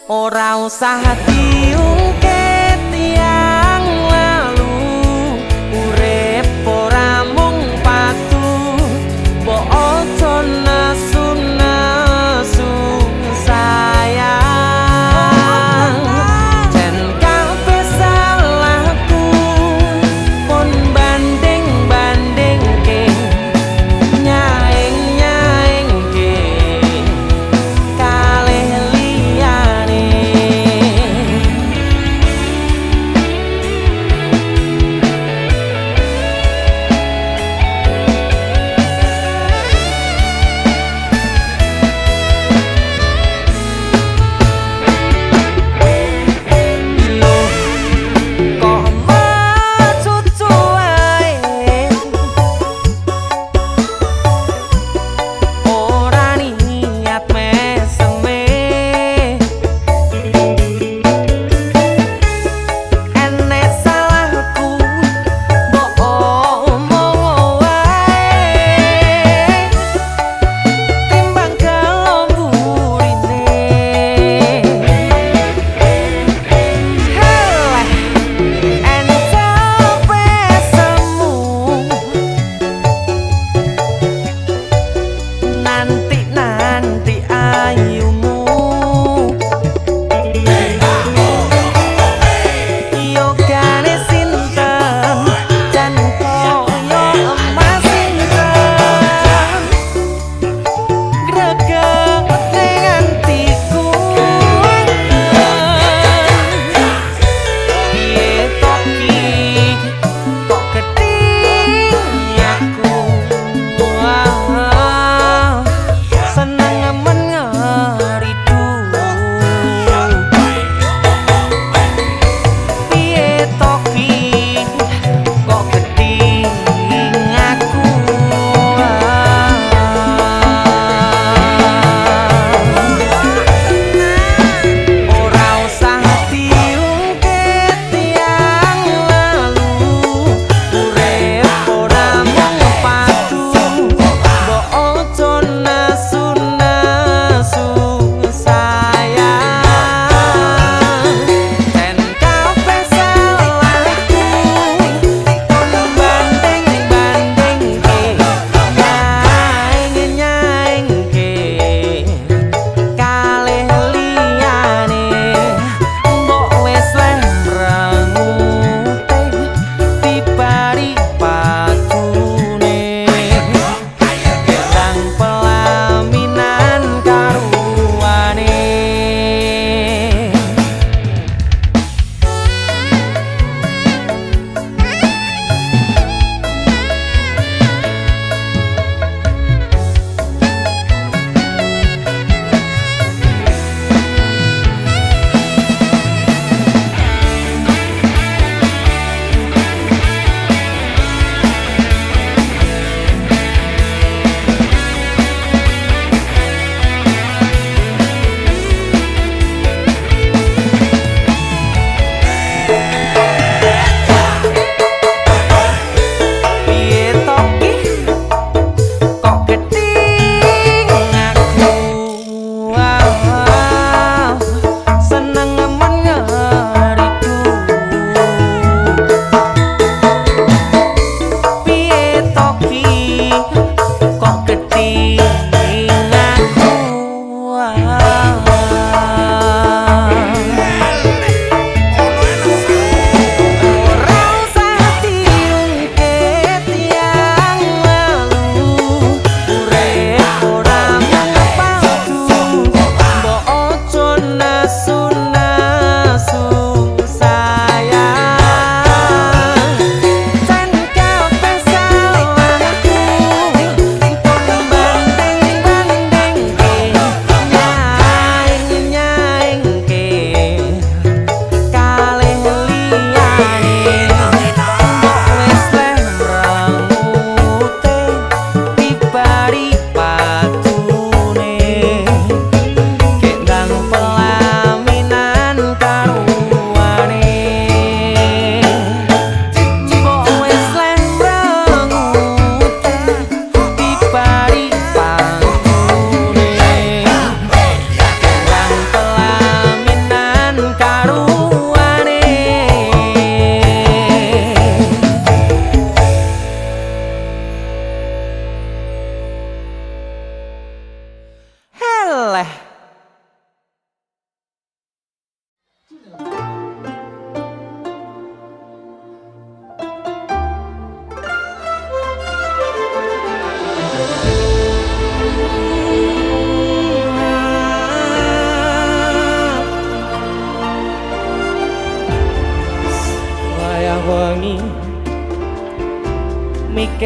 ora usah diungke tiang lalu urip ora mung patu mbok aja nesu-nesu sayang jen kabeh salahku pun banding-bandingke nyaing-nyaingke kalih liyane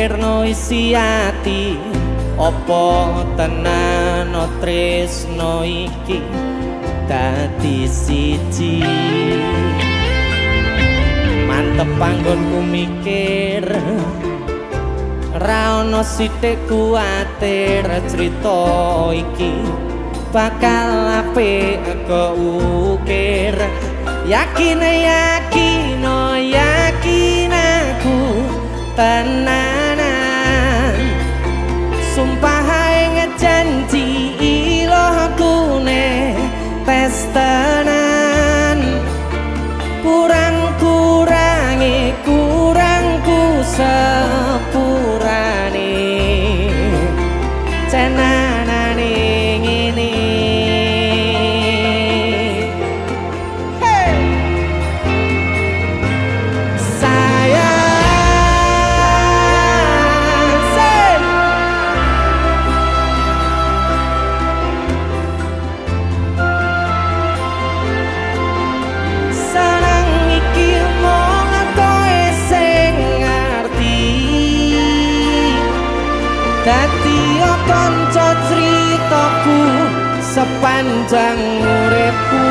pikirno isi ati opo tenan tresno iki dadi siji mantep panggonku mikir ra ono sithik kuwatir crita iki bakal apik keukir yakin aku tenanan sumpah ngejanji ilohku tes tenan kurangku sepurane cenanane ngene hey! Dadi kanca critaku sepanjang uripku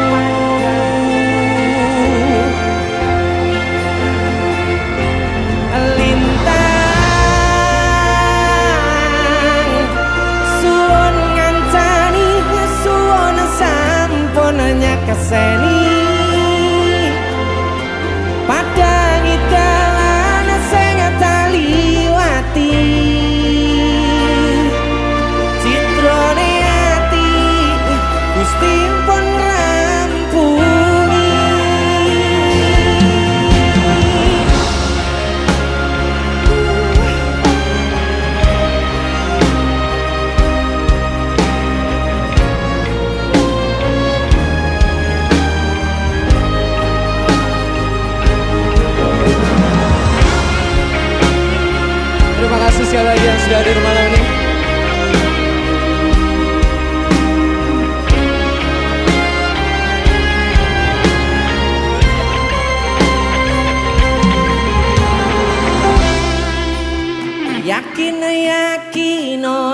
lintang suwon ngancani suwon sampun nyakaseni padangi dalan sing taliwati Gusti pun rampungi Terima kasih sekali lagi yang sudah hadir malam ini.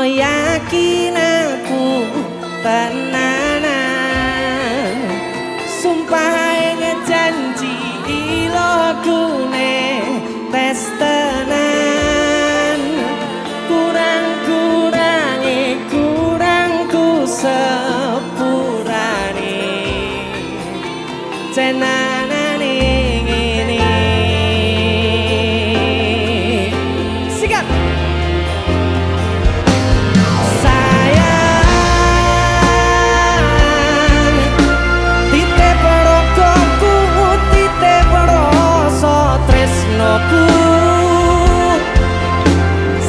Yakin aku tenanan sumpah ngejanji ilokune tes tenan kurangku sepurane cenanane ngene sikat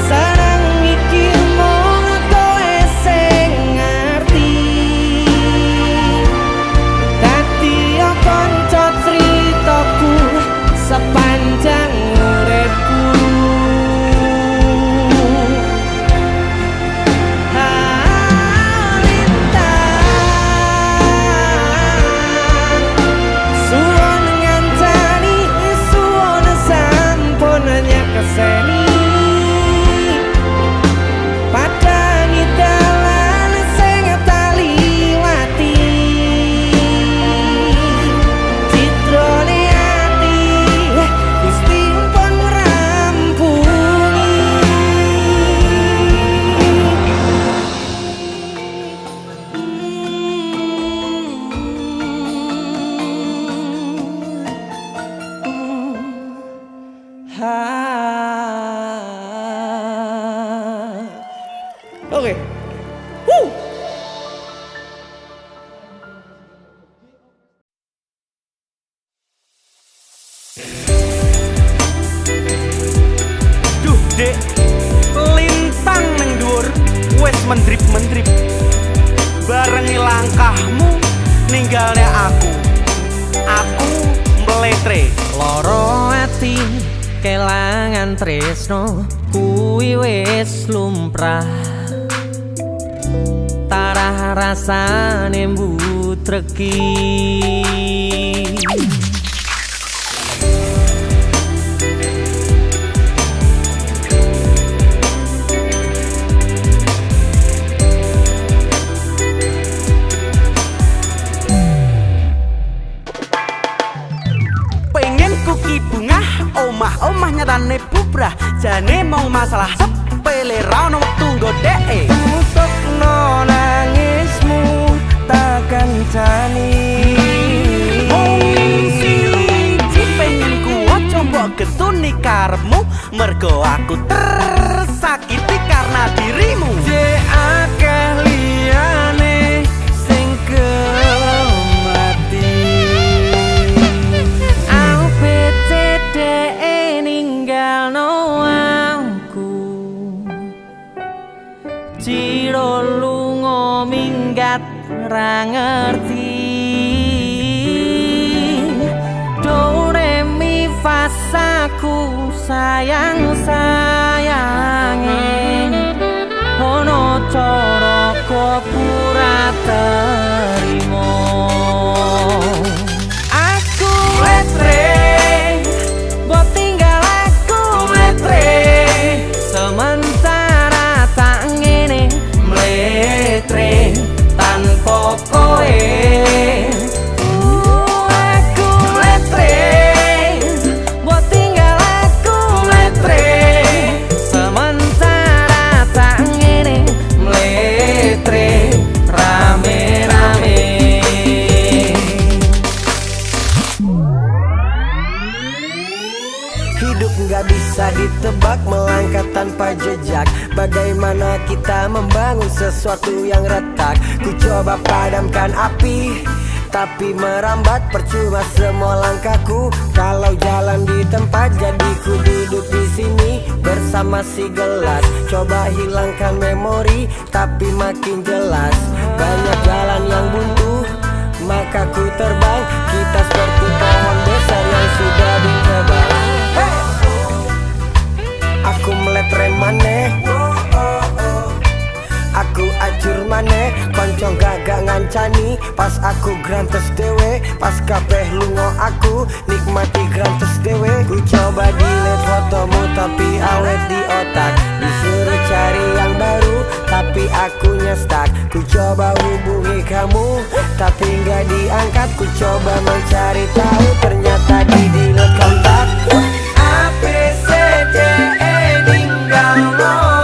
sarang iki mung kowe sing ngerti dadi kanca critaku sepanjang uripku keseni padangi dalan sing taliwati citrone ati Gusti pun rampungi Oke. Duh, Dek. Lintang nang dhuwur wis mendrip-mendrip. Barengi langkahmu ninggalne aku. Aku mbletre. Loro ati kelangan tresno kuwi wis lumrah. Tarah rasane mbutreki lumrah jane mong masalah sepele ra ono wektu nggodheke tutupno nangismu takkan jani siji pengen ku ojo mbok getuni karepmu mergo aku tersakiti karena dirimu akeh liyane sing mati ABCDE ninggalno aku Ciro lunga minggat ra ngerti Do re mi fa saku sayang sayange ono cara kok pura terima aku letre mbok tinggal aku letre sementara tak ngene mletre tanpa kowe aku letre mbok tinggal aku letre sementara tak ngene mletre rame-rame hidup nggak bisa ditebak melangkah tanpa jejak bagaimana kita membangun sesuatu yang retak ku coba padamkan api tapi merambat percuma semua langkahku kalau jalan di tempat jadi ku duduk di sini bersama si gelas coba hilangkan memori tapi makin jelas banyak jalan yang buntu maka ku terbang kita seperti pohon besar yang sudah ditebang aku meletre maneh aku acur maneh konco gagak ngancani pas aku grantes dewe pas kabeh lunga aku nikmati grantes dewe ku coba delete fotomu tapi awet di otak disuruh cari yang baru tapi akunya stuck ku coba hubungi kamu tapi nggak diangkat ku coba mencari tahu ternyata di delete kontak ABCDE ninggalno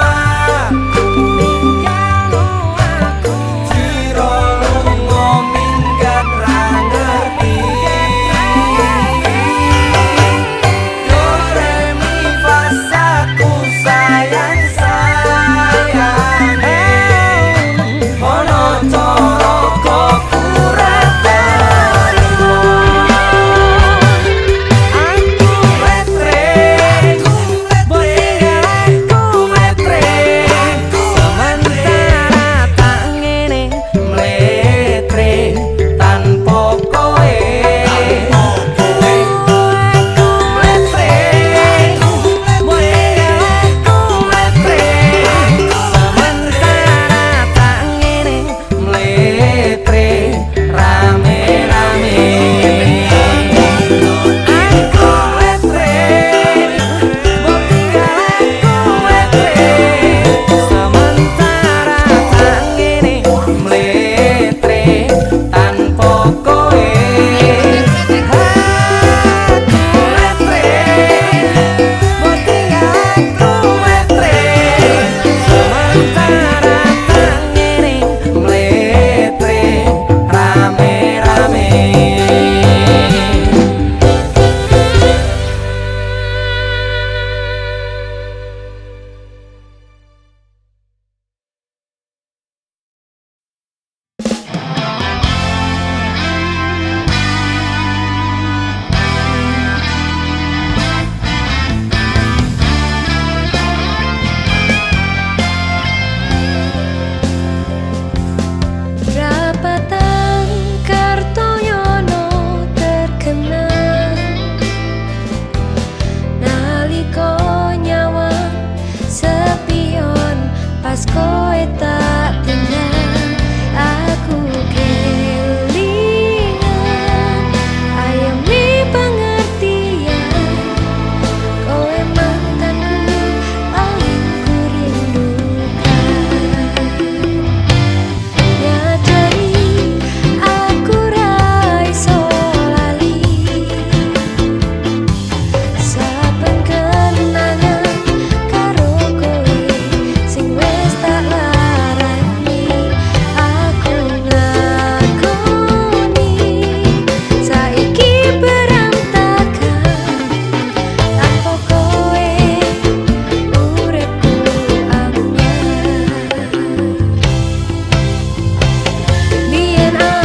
Sama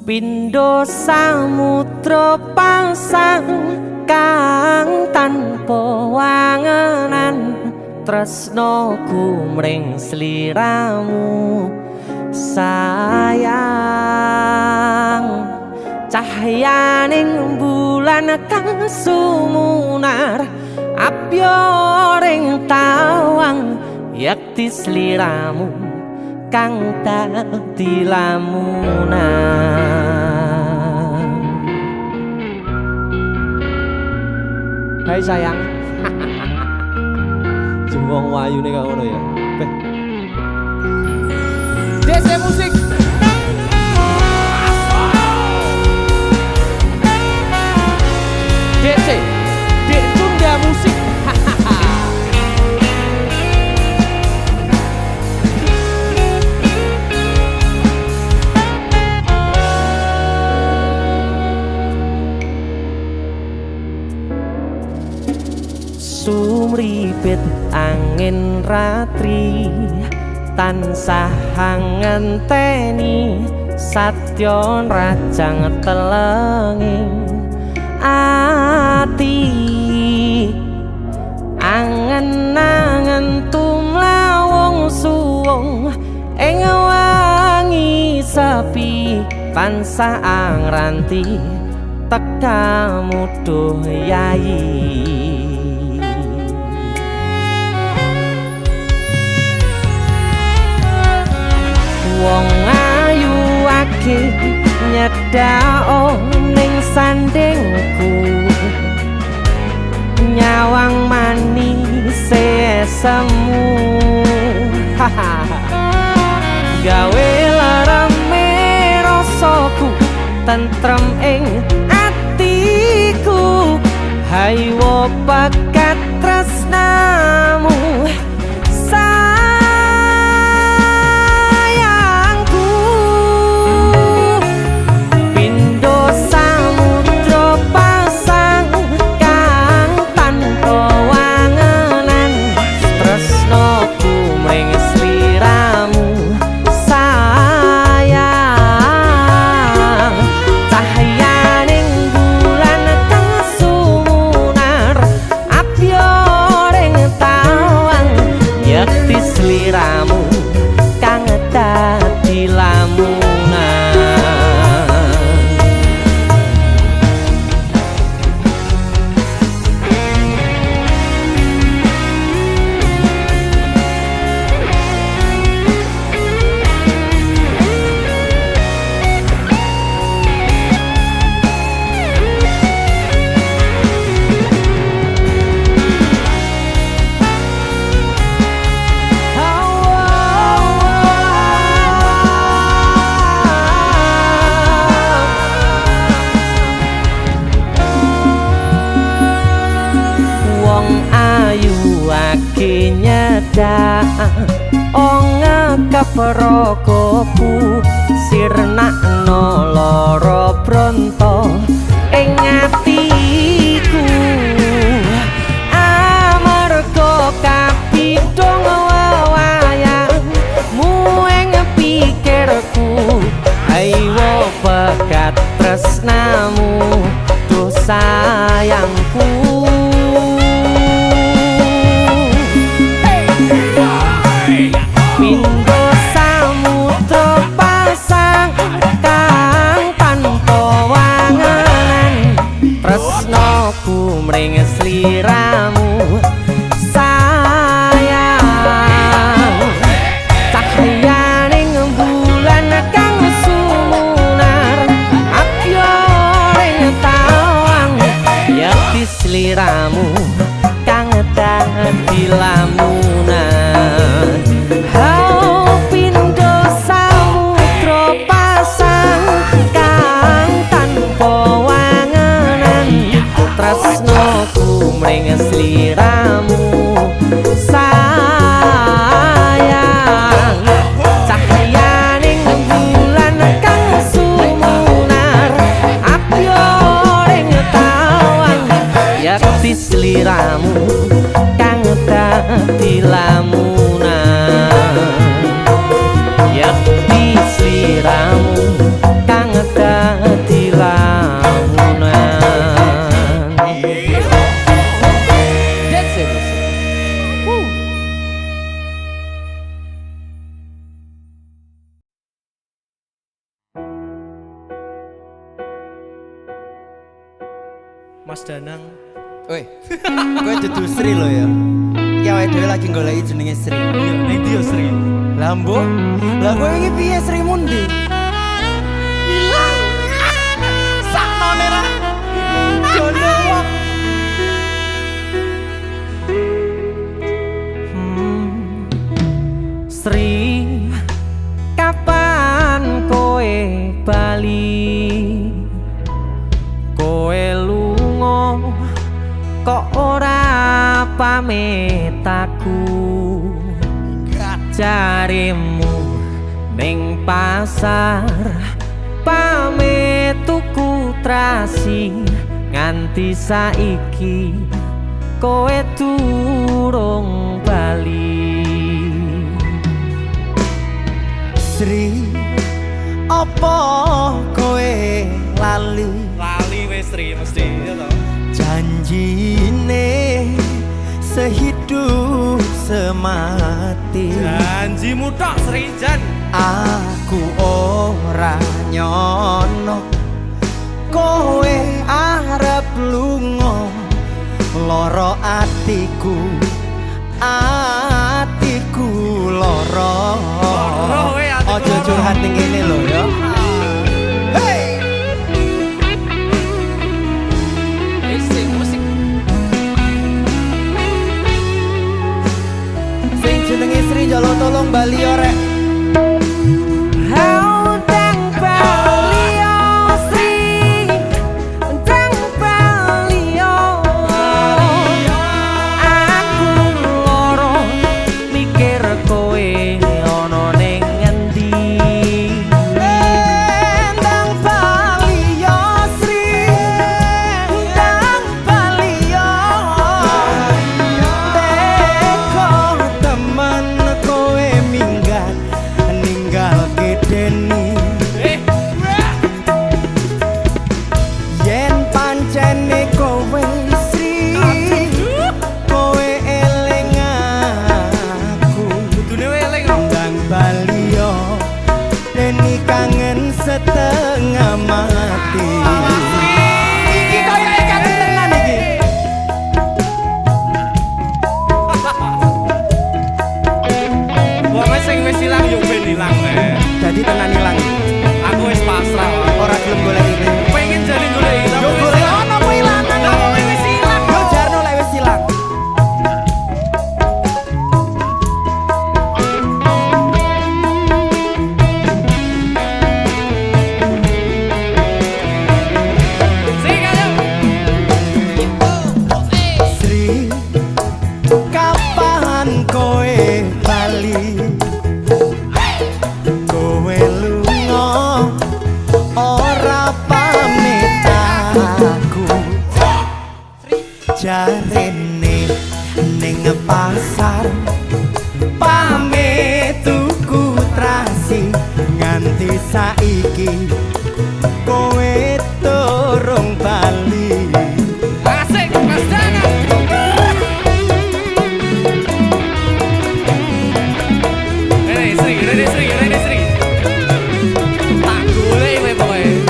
Pindho samudra pasang kang tanpa wangenan tresnaku mring sliramu sayang cahyaning bulan kang sumunar apyoring tawang yakti sliramu kang dadi lamunan. Hai sayang. Jembong wayu nih kau ngono ya. DC musik. DC, Dek Tunda musik. Sumripit angin ratri tansah ngenteni satya rajang telengi ati angen-angen tumlawung suwung ing wangi sepi tansah angranti tekamu duh yayi. Wong ayu ake nyedhak ning sandingku nyawang manis semu gawe larame rasaku tentrem ing atiku haywo bakat tresnamu Keprokoku sirnakno lara bronto ing atiku amarga kapidhong wayangmu ing pikirku haywo bakat tresnamu duh sayangku. Pindho samudra pasang kang tanpa wangenan tresnaku mring sliramu sayang cahyaning bulan kang sumunar apyoring tawang yakti sliramu kang dadi lamunan. Pindho samudra pasang kang tanpa wangenan tresnaku mring sliramu sayang cahyaning bulan kang sumunar apyoring tawang yakti sliramu kang dadi lamunan yakti sliramu kang Mas Danang. Woi, kowe dudu Sri lo ya. Iki awake dhewe lagi goleki jenenge Sri. Iya, ning ndi yo Sri? Lah mbok, lah kowe iki piye Sri mundi? Ilang. Saknone ra. Jono wong. Sri, kapan kowe bali? Kowe lunga kok ora pamit aku. Jarimu ning pasar pamit tuku trasi, nganti saiki kowe durung bali. Sri, apa kowe lali? Lali wis Sri mesti ya to. Janjine sehidup semati. Janjimu tok Sri Jan. Aku ora nyono kowe arep lunga, loro atiku, atiku loro. Ojo curhat ning kene lho ya. Sing jenenge Sri jalo tolong bali orek. Setengah mati. Iki kaya ikan tenan iki. Wong sing wis ilang yo ben ilang le. Dadi tenan ilang. Aku wis pasrah. Ora gelem golek iki. Pengen jane golek. Yo golek ono apa ilangan? Lah wong wis ilang. Yo jarno lek wis ilang. Jarene ning pasar pamit tuku trasi, nganti saiki kowe durung bali. Asik Mas Danang. Rene Sri. Tak golek kowe pokoke.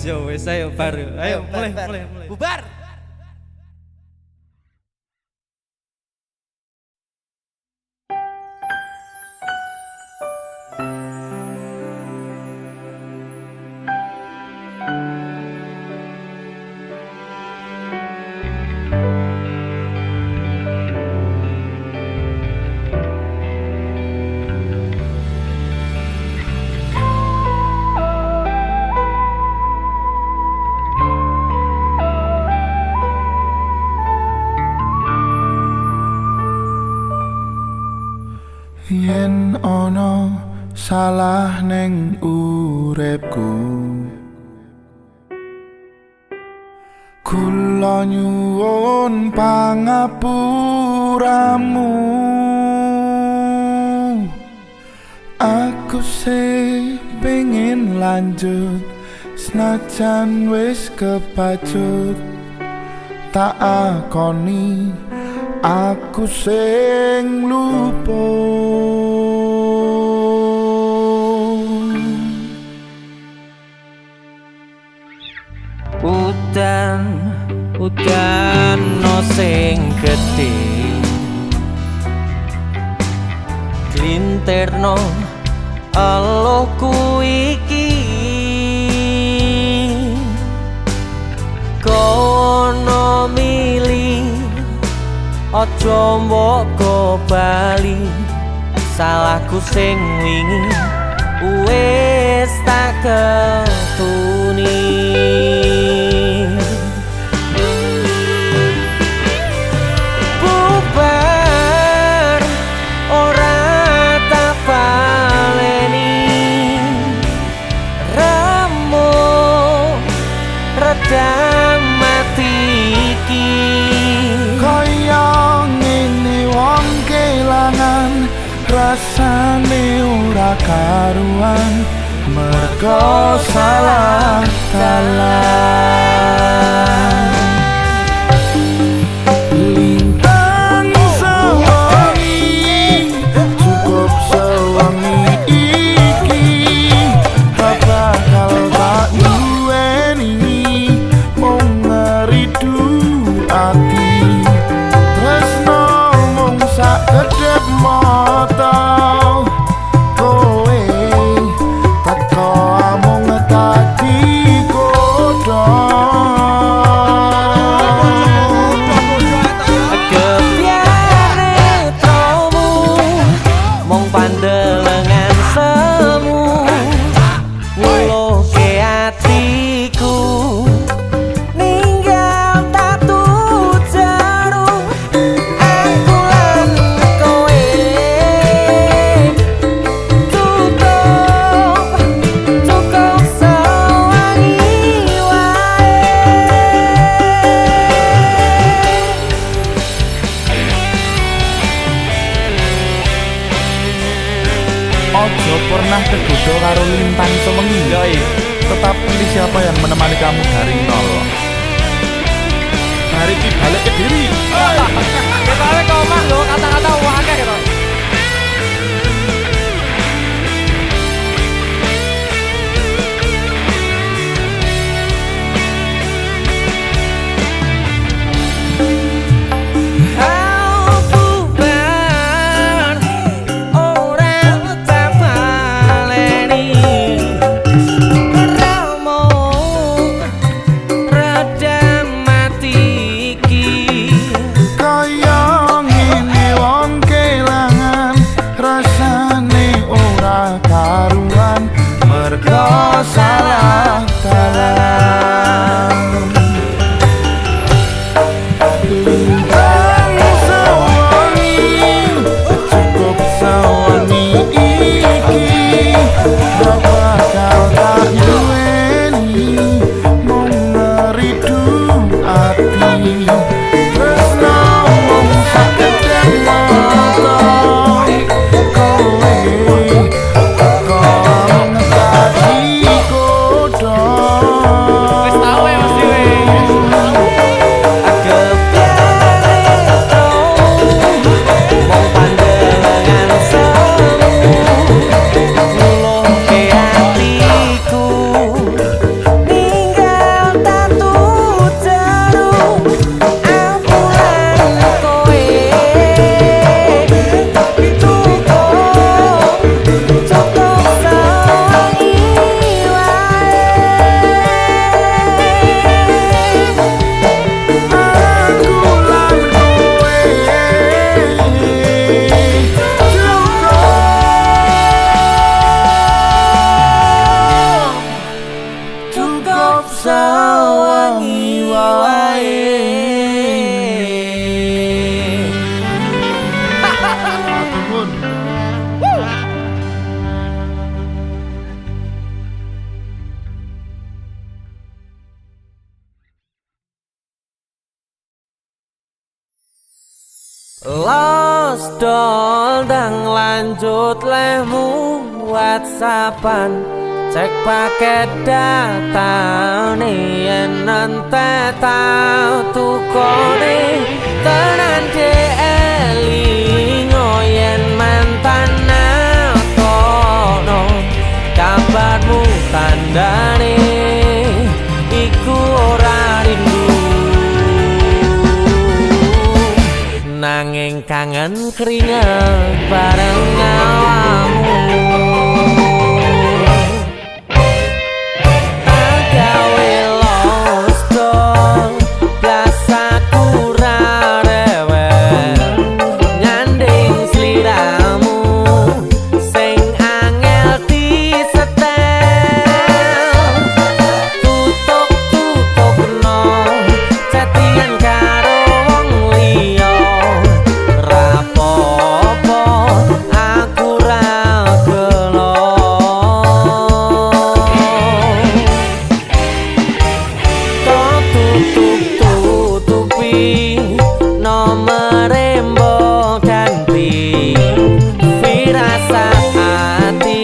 Wis ayo baru. Ayo mulai. Bubar. uripku. Kula nyuwun pangapuramu. Aku sing pengen lanjut senajan wis kepacut. Tak akoni aku sing lupa. Udan no sing gedhe glintirno eluhku iki kono mili aja mbok go bali salahku sing wingi wis tak ketuni. Bubar ora tak baleni remuk redam mati iki Kaya ngene wong kelangan rasane ora karuan merga salah dalan. Lintang sewangi cukup sewangi iki ra bakal tak duweni mung ngeridu ati tresno mung sak kedhep mata kowe teko amung tadi kebiare tromu mung pandelengan semu nguluke atiku ninggal tatu jarum aku lan kowe cukup sewangi wae. Ojo pernah tergoda karo lintang sewengi. Tetap pilih siapa yang menemani kamu dari nol. Hari ini balik ke diri. Kita balik ke omah lho, kata-kata wakeh gitu. Bubar ora tak baleni remuk redam mati iki Kaya ngene wong kelangan rasane ora karuan merga salah dalan. Lintang sewangi cukup sewangi iki ra bakal tak duweni mung ngeridu ati tresno mung sak kedhep mata kowe teko amung tadi kodho. wis tau ya mesti wis kebiare tromu mung pandelengan semu nguluke atiku ninggal tatu jarum aku lan kowe cukup sewangi wae. Aku lan kowe cukup sewangi wae. Matur nuwun. Lost doll dang lanjut lemu WhatsAppan cek paket data nih yen nanti tau tukone tenan eli ngoyen mantan kono kabarmu tandane iku ora rindu nanging kangen keringet bareng awakmu agawe lost doll biasaku ra rewel nyanding sliramu sing angel disetel tutuk no chattingan karo wong liya rapopo aku ra gelo kok tutupi nomere mbok ganti firasat hati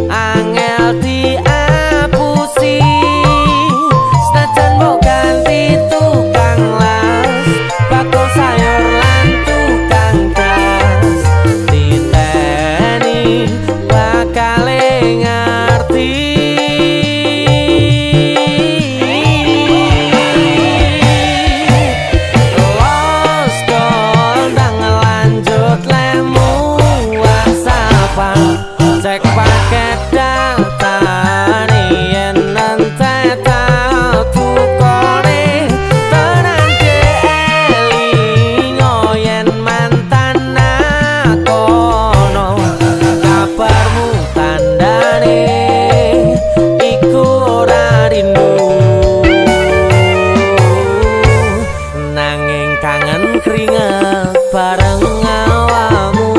angel diapusi senajan mbok ganti tukang las bakul sayur lan tukang gas diteni bakal ngerti lost doll ndang lanjut lemu WhatsAppan cek paket data yen nanti tau tukone tenan eli ngoyen mantan kono kabarmu tandane iku ora rindu nanging kangen keringet bareng awakmu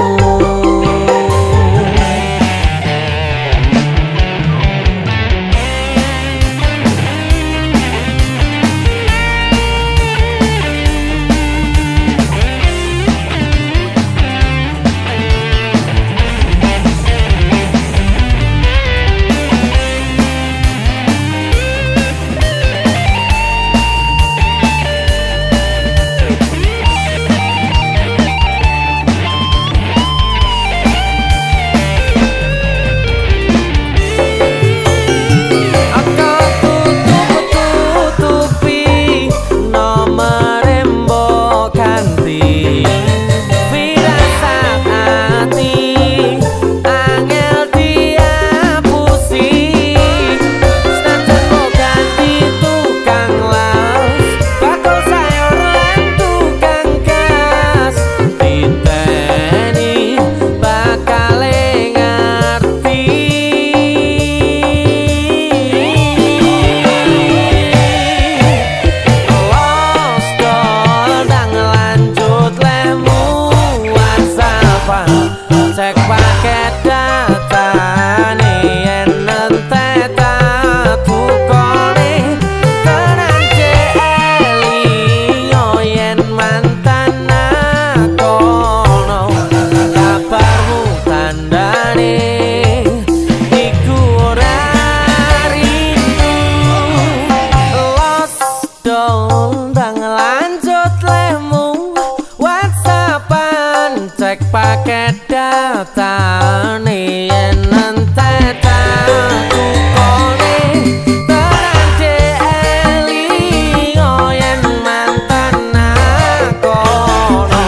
tutupi nomere mbok ganti firasat hati angel diapusi senajan mbok ganti tukang las bakul sayur lan tukang gas diteni bakal ngerti lost doll ndang lanjut lemu WhatsAppan cek paket data yen nanti tau tukone tenan eli ngoyen mantan kono kabarmu tandane iku ora rindu lost doll ndang lanjut lemu WhatsAppan cek paket data yen nanti tau tukone tenan eli ngoyen mantan kono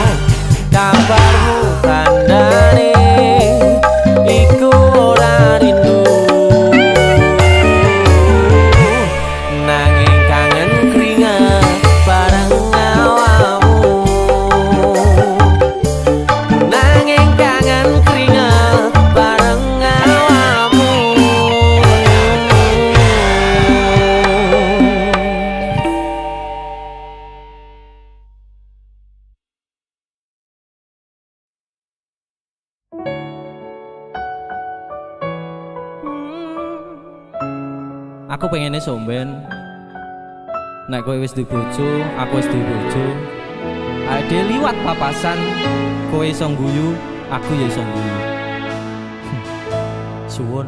kabarmu tandane iku ora rindu nanging kangen keringet bareng awakmu nanging kangen keringet bareng awakmu Aku pengennya somben nek kowe wis duwe bojo, aku wis duwe bojo. Ade liwat papasan, kowe iso guyu, aku ya iso guyu. Suwun.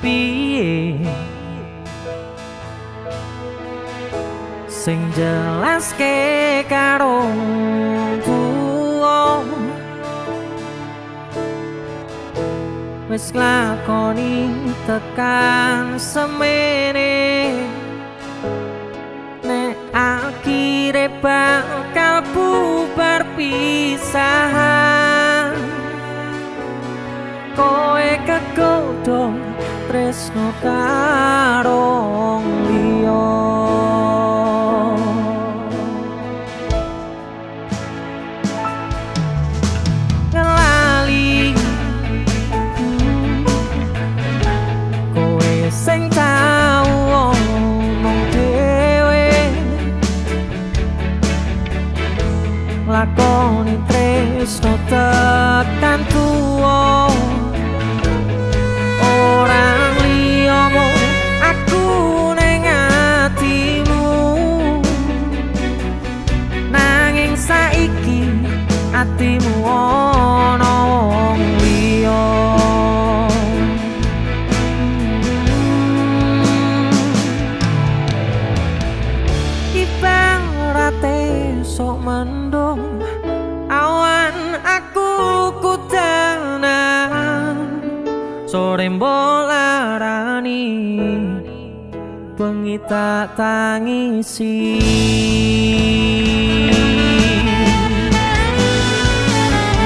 Piye sing jelaske karo kuwo wis lakoni tekan semene nek akhire bakal bubar pisahan kowe kegodhong tresno karo liya ngelali kowe sing tau omong dhewe lakoni tresno tekan tuwa orang liyamu aku ning atimu nanging saiki atimu ana wong liya ibarate sok mendung awan aku kudanan sore mbolarani bengi tak tangisi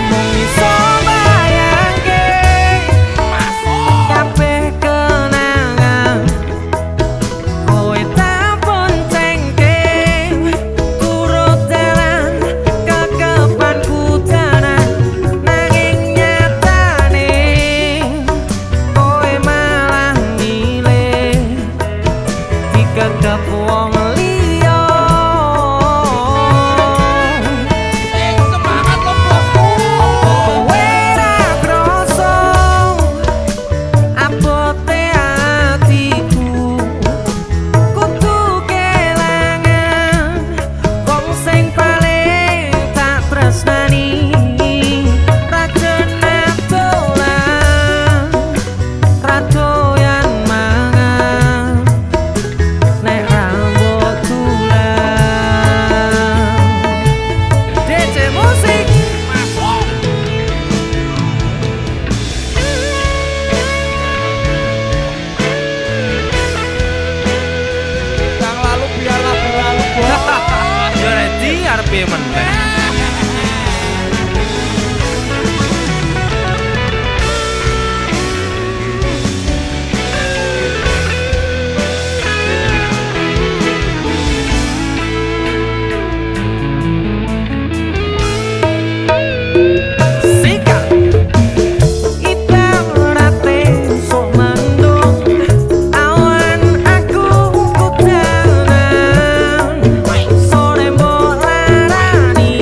mung iso bayangke kabeh kenangan kowe tak boncengke turut dalan kekepanku danan nanging nyatane kowe malah milih dikekep wong liya semangat lo bosku kowe ra kroso abote atiku kudu kelangan wong sing paling tak tresnani rajane dolan radoyan mangan nek rambut tulang DC musik Yang lalu biarlah berlalu bos. yo ready arepe meneh Sika ibarate sok mendung awan aku kudanan sore mbolarani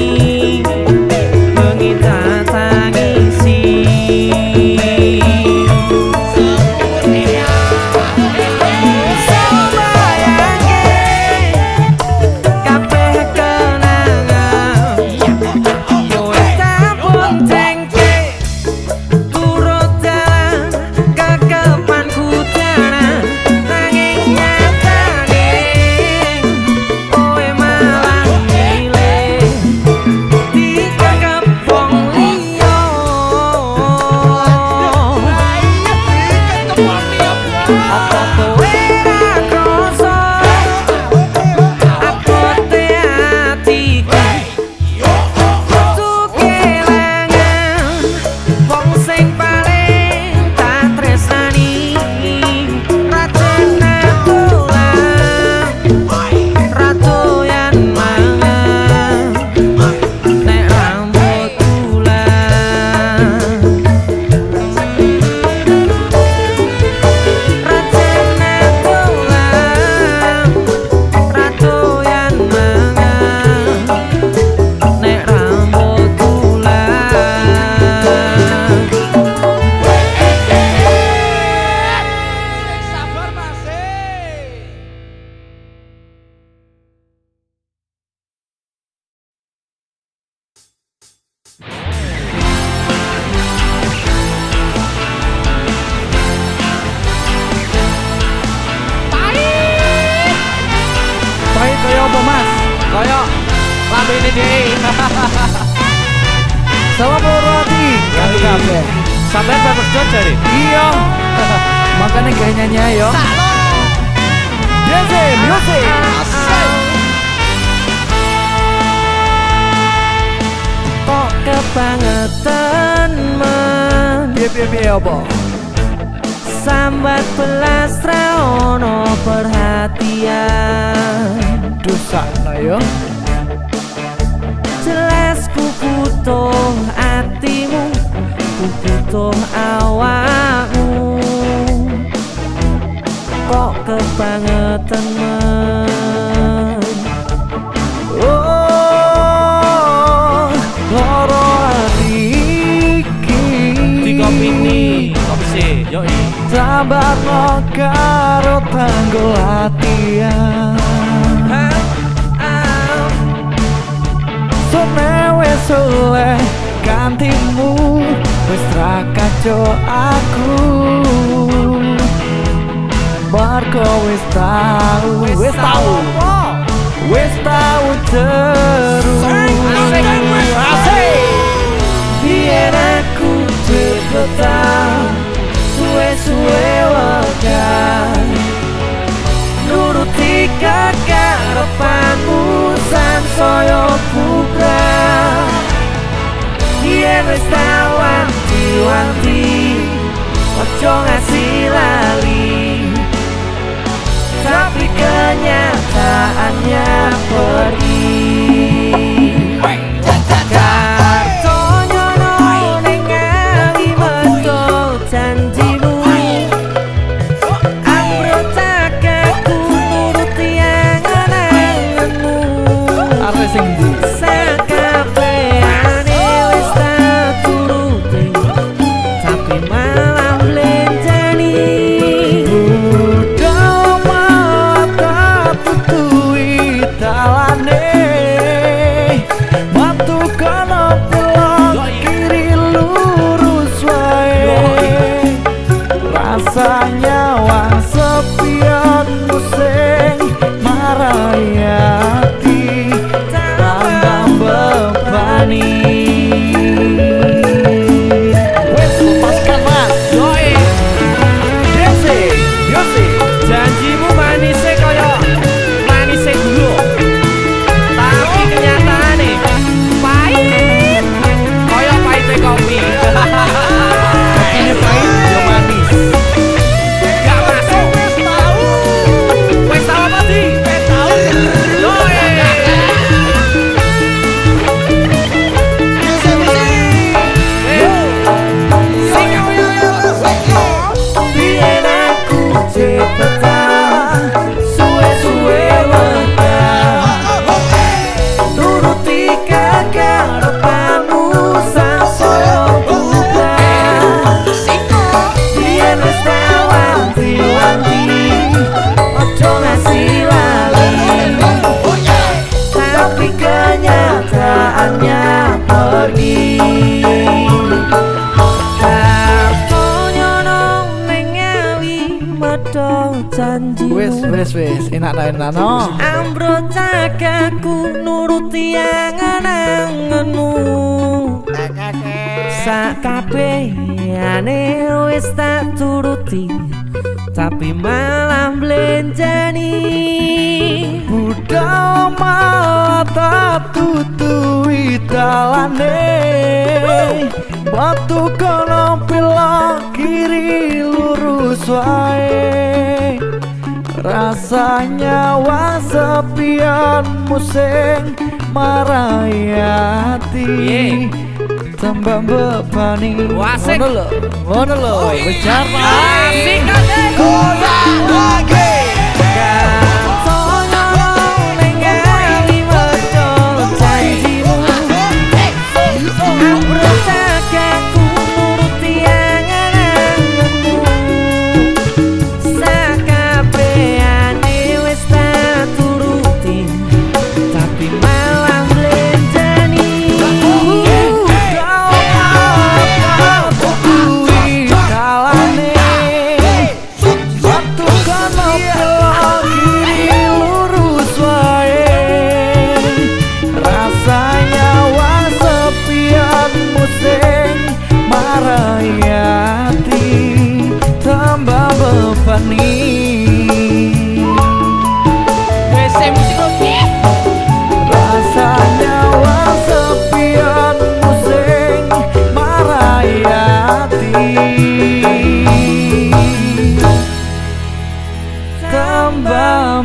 ini deh. Salam hormati kanggo kabeh. Sampean bagus jojo deh. Iya. Makanya gak nyanyi ayo. Dance music. Kok kebangetan men Piye apa? sambat belas raono perhatian. Dosa yo. Jelas ku butuh atimu, ku butuh awakmu. Kok kebangetan men Oh, loro ati iki. Di kopi nih, kopi sih, yoi. Sabarno karo tanggul latihan. Sone wis oleh gantimu, wis ra kaco aku. Barko wis tau terus. Biar aku cepetan, suwe-suwe wajan nuruti kekarepanmu sansaya bubrah. Yen wis tak wanti-wanti, ojo ngasih lali, tapi kenyataannya pergi. Kartonyono ning ngali metu janjimu, ambruk cakaku nuruti angan-anganmu. Arek sing ndi? Sakabehane wis tak turuti, tapi malah blenjani. Udah mata tutui talane, matu kono belok kiri lurus wae. Rasanya wang sepion musing marai hati, tambah bebani. Wes lepaskan mas, Yoi. dance, music. Janjimu manisnya kaya manisnya dulu, tapi kenyataannya pahit, kaya pahitnya kopi. Ini pahit, yo manis. Gak masuk. Wes tau apa sih? Yoi. Biar aku cepetan, suwe-suwe wetan nuruti kekarepanmu sansaya bubrah. Biar wis tak wanti-wanti, ojo ngasih lali, tapi kenyataannya pergi. Kartonyono ning ngawi medho janjimu, Wes, enak no. ambruk cakaku nuruti angan-anganmu. Sakabehane wis tak turuti, tapi malah blenjani. Udah mata tutui talane, batu kono belok kiri lurus wae. Rasanya wang sepion musing marai hati, tambah bebani. Wasik. Ngono lho, wis jarang. Asik kan? Goyang lagi. Kartonyono ning ngali medho janjimu, ambruk cakaku nuruti angan-anganmu. Sakabehane wis tak turuti, tapi malah blenjani. Tutui talane, bani. WC musik roket. Rasanya sepian pusing marai hati. Tambah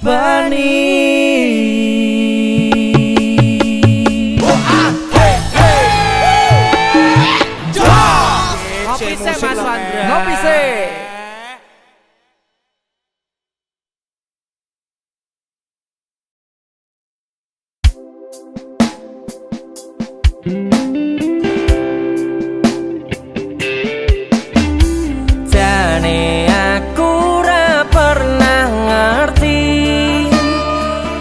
bani. Ngopi se Mas Wandra. Ngopi se. Jane aku ra pernah ngerti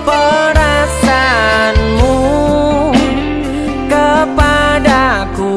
perasaanmu kepadaku.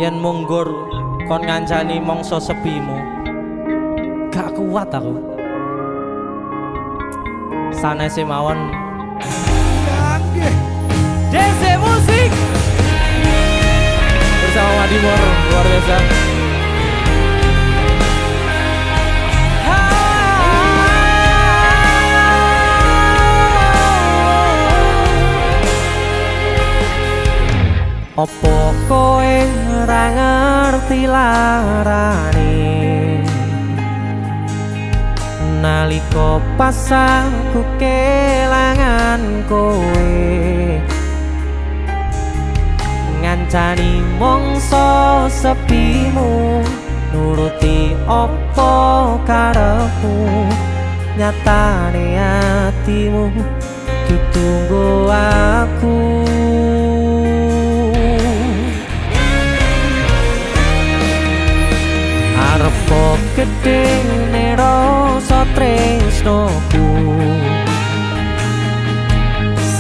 yen munggur kon ngancani mangsa sepimu. Gak kuat aku. Sanese mawon. DC Musik bersama Madimor luar biasa. Opo koe ora ngerti larane nalika pas aku kelangan koe ngancani mongso sepimu nuruti opo karepmu nyatane atimu ditunggu aku. Arep gedhe rasa tresnoku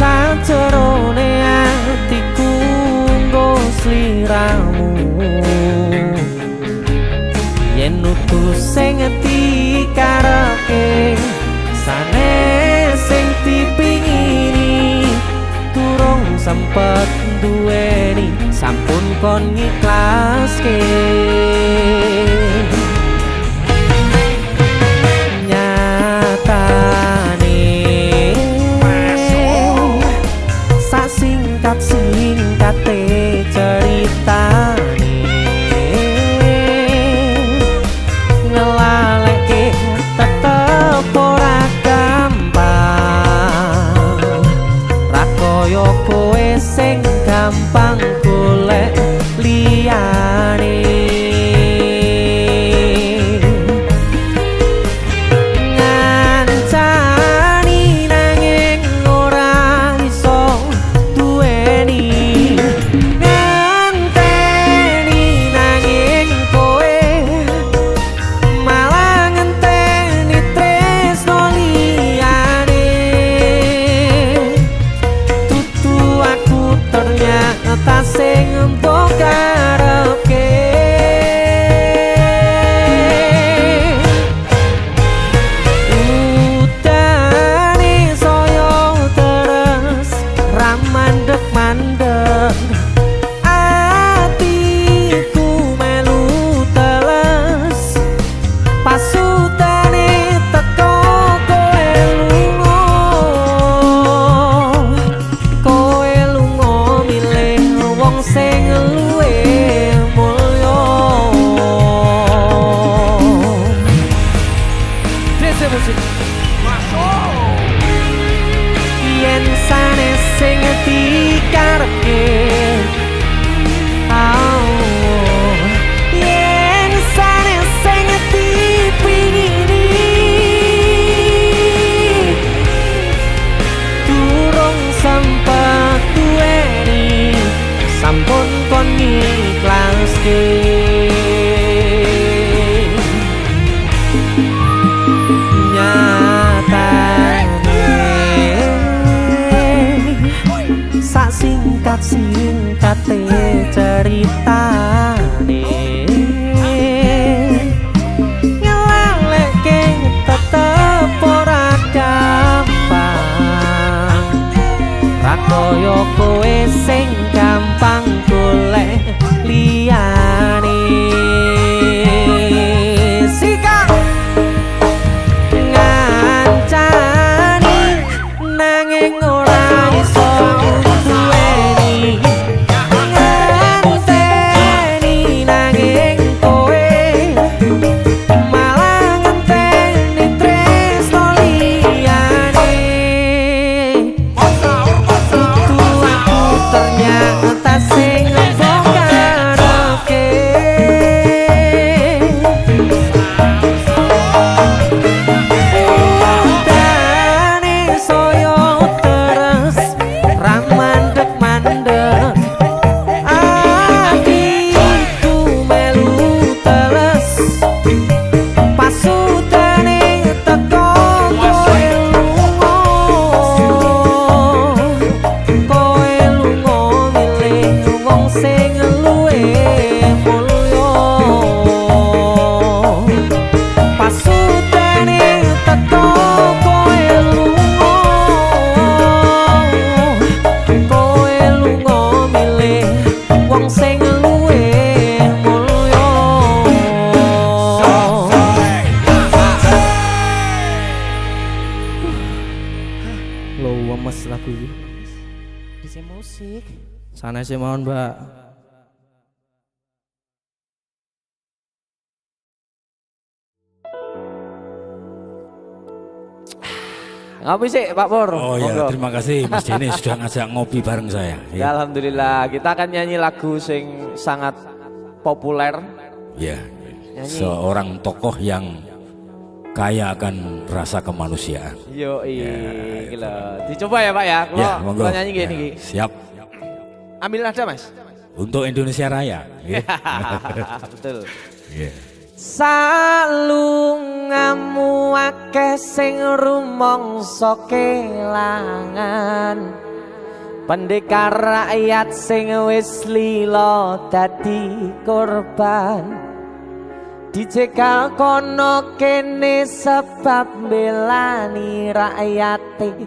sajerone atiku nggo sliramu yen utus sing dikarepke sanes sing dipingini durung sempet duweni sampun kon ngiklaske. Singkate ceritane ngelaleke tetep ora gampang ra koyo kowe sing gampang golek liyane. Yen sanes sing dikarepke yen sanes sing dipingini durung sempet duweni sampun kon ngiklaske. Singkate ceritane ngelaleke tetep ora gampang ra koyo kowe sing gampang golek liyane. Sikap ngancani nanging ora iso sing luwe Sanesé mohon, Mbak. Ngopi sih Pak Pur. Oh ya, Monggo. terima kasih Mas Denny sudah ngajak ngopi bareng saya. Ya, alhamdulillah, kita akan nyanyi lagu sing sangat populer. Ya, Nyanyi. seorang tokoh yang kaya akan rasa kemanusiaan. Yo gila. Dicoba ya Pak ya. Ya, monggo. Kalau nyanyi gini. Ya, Gini. siap. Ambil nada Mas. Untuk Indonesia Raya. Ya. Betul. Ya. Salungamu akeh sing rumangsa kelangan, pendekar rakyat sing wis lila dadi korban, dicekal kono kene sebab belani rakyate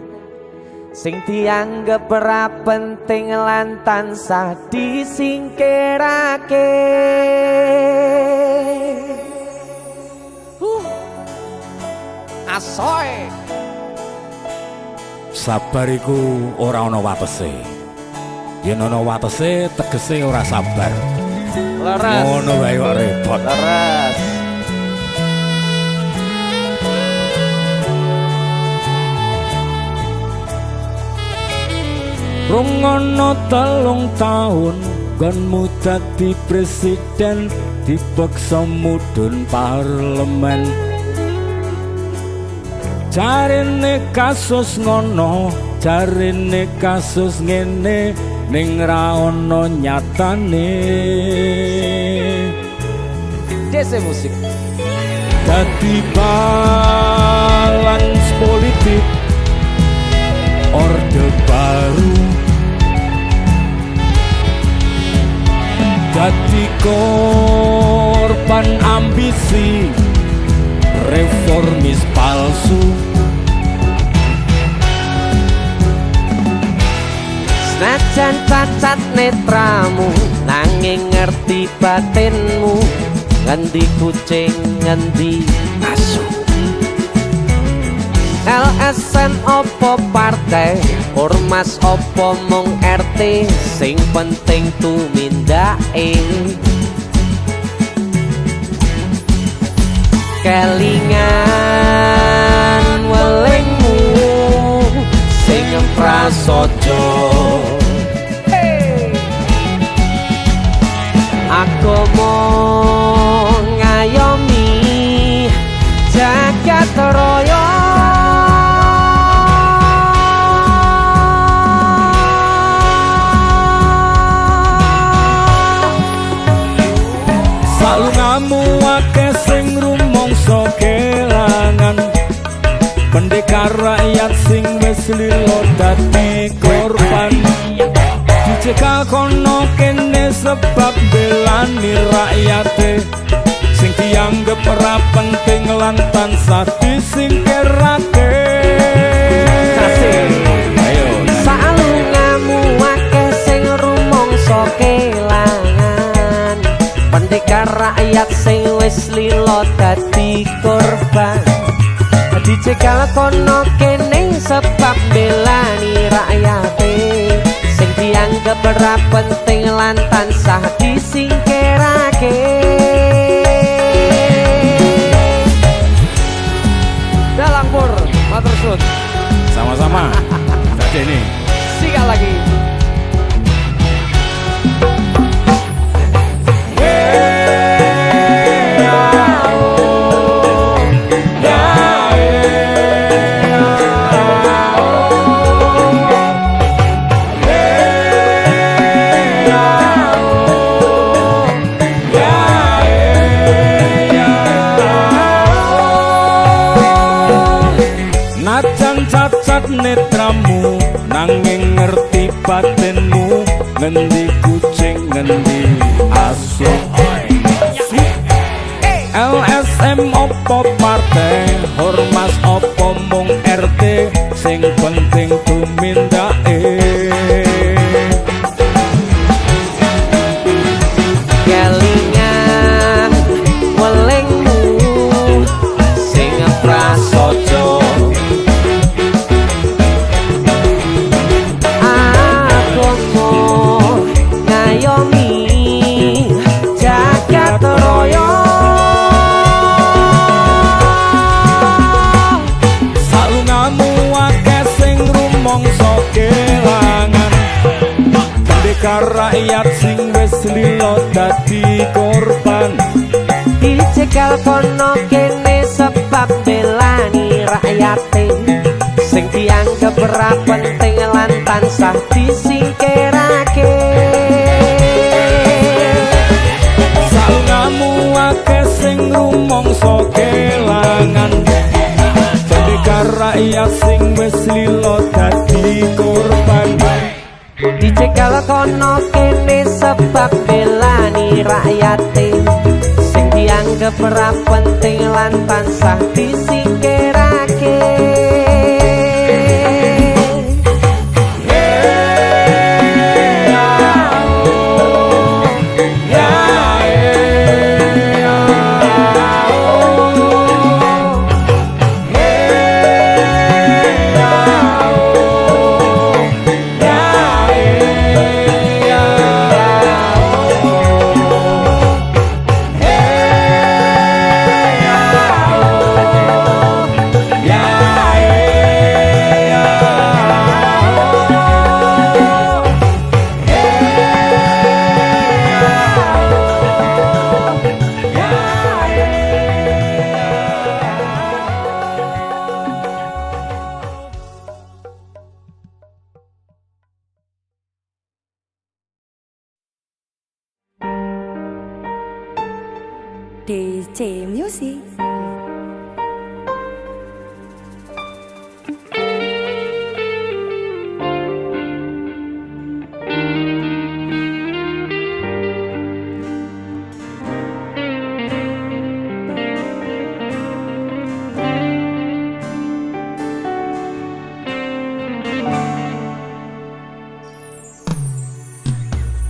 sing dianggep ora penting lan tansah disingkirake. Asoy. Sabar iku ora ana watese. Yen ana watese tegese ora sabar. Leres. Ngono wae kok repot. Leres. Rungono 3 tahun gonmu dadi presiden, dipaksa mudhun parlemen. Jarine kasus ngono, jarine kasus ngene, ning ra ono nyatane. Dese musik. Dadi balance politik, orde baru. Dadi korban ambisi, reformis palsu. Senajan cacat netramu, nanging ngerti batinmu. Ngendi kucing, ngendi asu. LSM opo partai, ormas opo mung RT, sing penting tumindake. Kelingan welingmu sing prasaja. Aku mau ngayomi jagat raya. Salungamu akeh sing rumangsa kelangan, pendekar rakyat sing wis lila dadi korban, dicekal kono kene sebab belani rakyate sing dianggep ora penting lan tansah disingkirake. Ayo Salungamu akeh sing rumangsa kelangan, pendekar rakyat sing wis lila dadi korban, dicekal kono kene sebab belani rakyate sing dianggep ora penting lan tansah disingkirake. Dalang Pur, matur suwun. sama-sama. Tadi ini Sikat lagi. najan cacat netramu, nanging ngerti batinmu. Ngendi kucing, ngendi asu. LSM opo partai, ormas opo mung RT, sing penting tumindake. Kelingan welingmu sing prasaja. Aku mau rakyat sing wis lilo dadi korban. Dicegal kono kene sebab belani rakyate sing dianggap ora penting lan tansah disingkirake. Salungamu akeh sing rumangsa kelangan, pendekar rakyat sing wis lilo dadi korban. Dicegal kono kene sebab belani rakyate sing dianggap ora penting lan tansah disingkirake. DJ Music.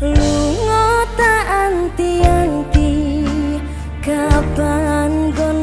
Lunga tak anti-anti kapan gon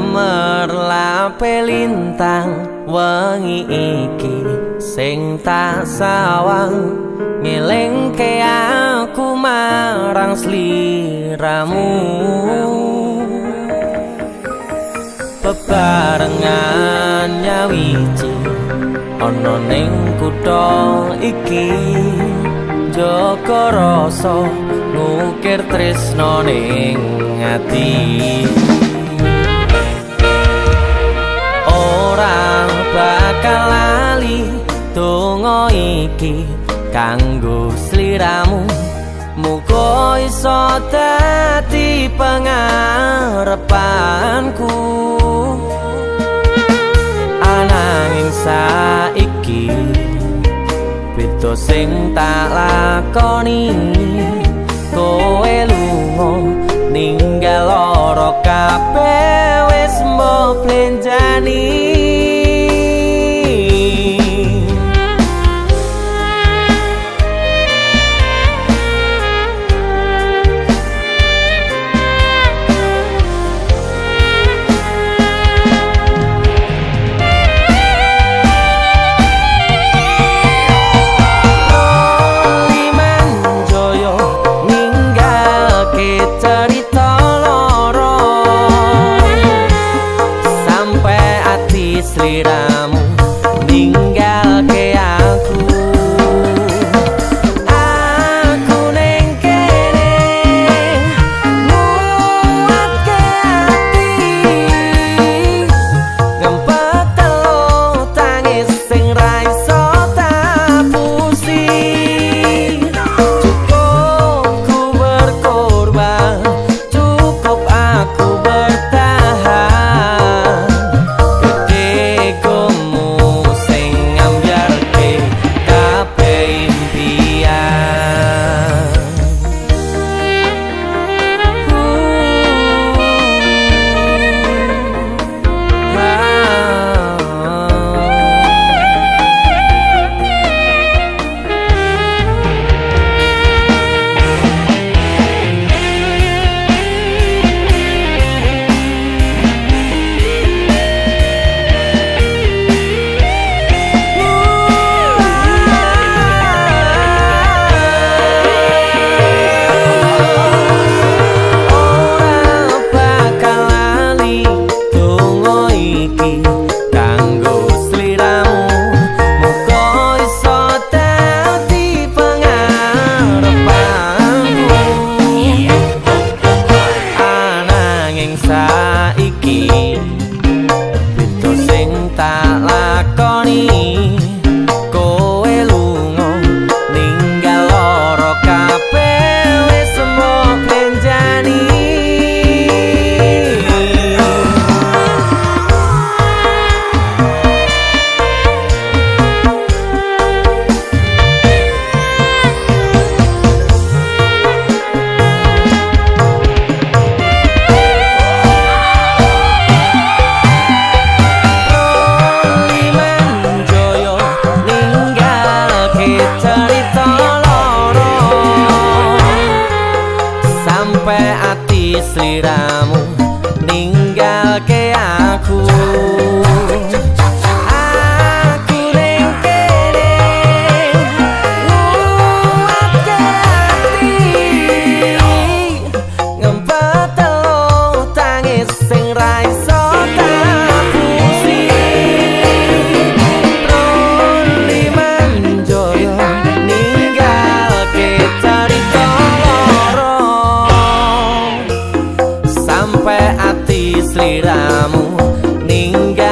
gemerlape lintang wengi iki sing tak sawang ngelingke aku marang sliramu bebarengan nyawiji ana ning kutha iki jaga rasa ngukir tresno ning ati ora bakal lali donga iki kanggo sliramu muga iso dadi pangarepanku ananging saiki beda sing tak lakoni kowe lunga ninggal lara kabeh wis mbok blenjani sliramu ninggalke aku ning kene muatke ati ngempet telu tangis sing ra iso tapusi cukup ku berkorban cukup aku bertahan saiki beda sing tak lakoni kowe lunga ninggal lara kabeh wis mbok blenjani sliramu ninggalke aku ning kene muatke ati ngempet telu tangis sing ra iso tapusi Liman Joyo ninggalke carita loro sampai ati sliramu ninggal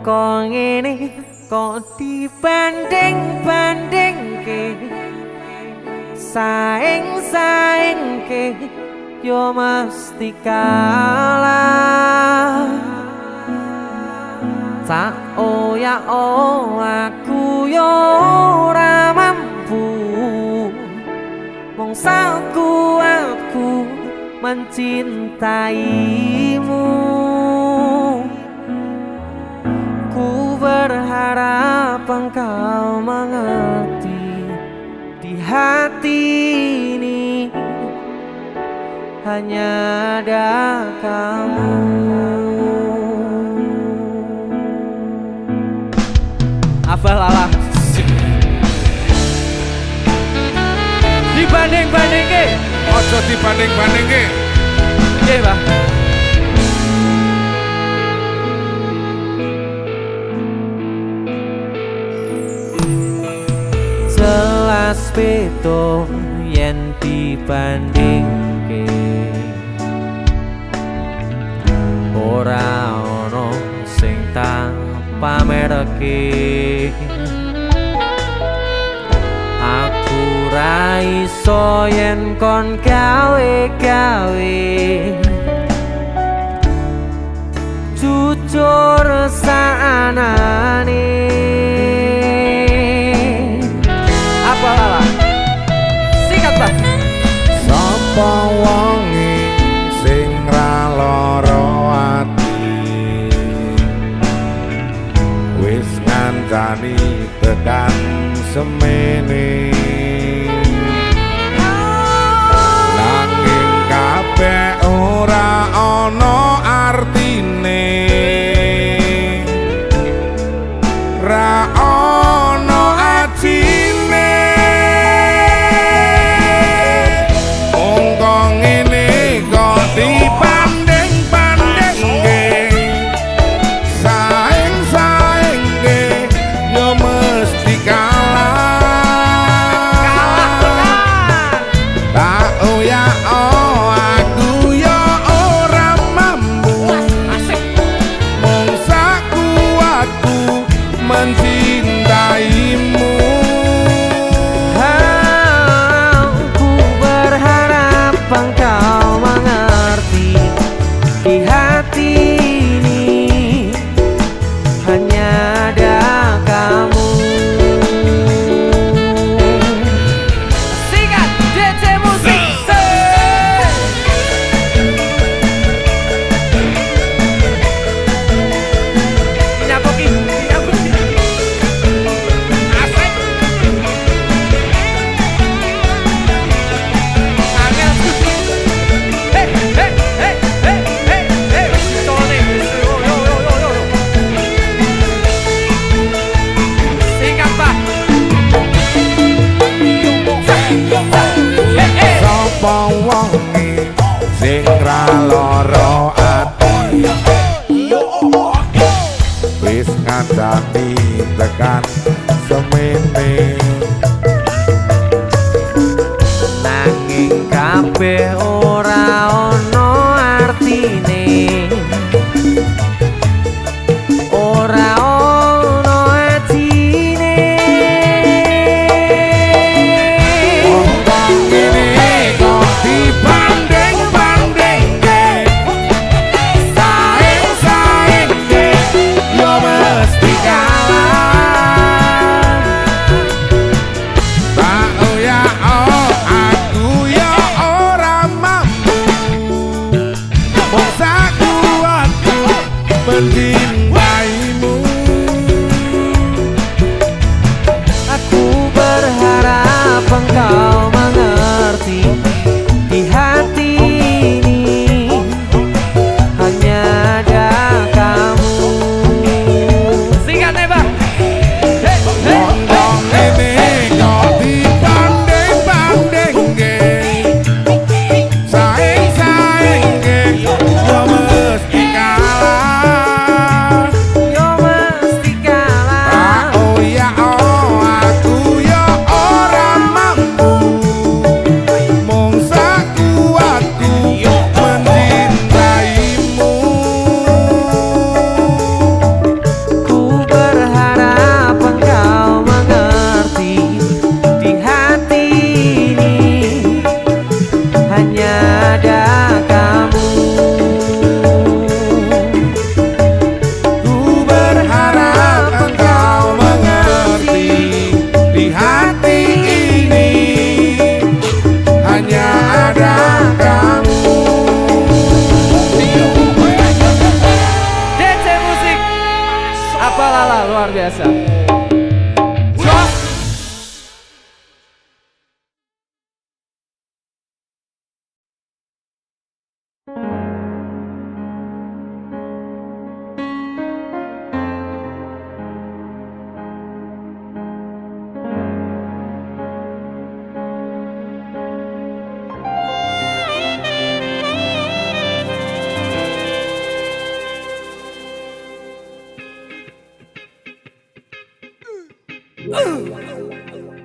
kok ngene kok dibanding-bandingke saing-saingke yo mesti kalah tak aku yo ora mampu mong sakuatku mencintaimu ku berharap engkau mengerti di hati ini hanya ada kamu. Abah Lala dibanding-bandingke Ojo dibanding-bandingke. nggih Mbah. Jelas beda yen dibandingke ora ono sing tak pamerke aku ra iso yen kon gawe-gawe jujur saanane apa lala sikat Bang Sapa wonge sing ra lara ati wis ngancani tekan semene nanging kabeh ora ana artine ra ana ajine wong ngene kok dibanding-bandingke saing-saingke yo mesti kalah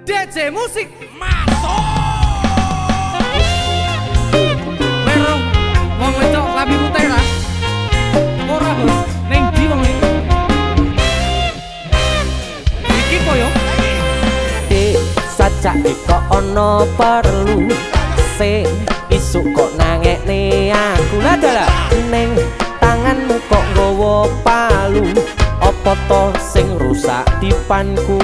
DJ musik masuk. Pero wong wedok lambi putih ra. Ora bos, ning ndi wong iki koyo? Sajake kok ana perlu sing isuk kok nangekne aku lah dalah ning tanganmu kok nggawa palu apa to sing rusak dipanku.